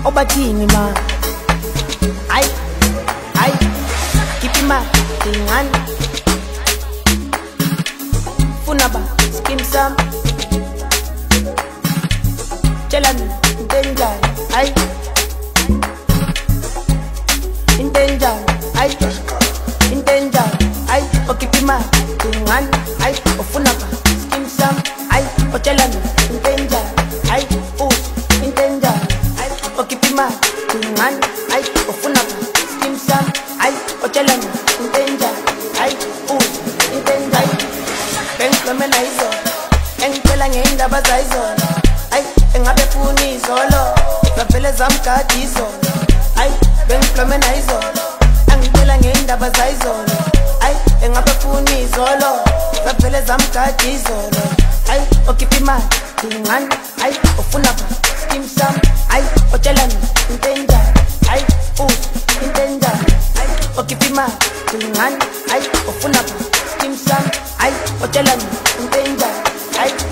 Obatini ma, ay, keep ma, tingan, funaba, skim sam, jalan, intenjan, ay, intenjan, ay, o keep ma, tingan, ay, o funaba, skim sam, ay, o jalan, intenjan, ay, intenjan. Okipima, tungan, ay, ofunaba, skim sam, ay, ochelan, intenja, ay, intenja, benklomena izo, engkela ngeindaba zayizo, ay, engabe funi izolo, zavele zamkadi izolo, ay, benklomena izo, engkela ngeindaba zayizo, ay, engabe funi izolo, zavele zamkadi izolo, ay, okipima, tungan, ay, ofunaba, skim sam, ay, ochelan, intenja, ay, intenja, ay, okipima, tungan, ay, ofunaba, skim sam, ay, ochelan, intenja, ay.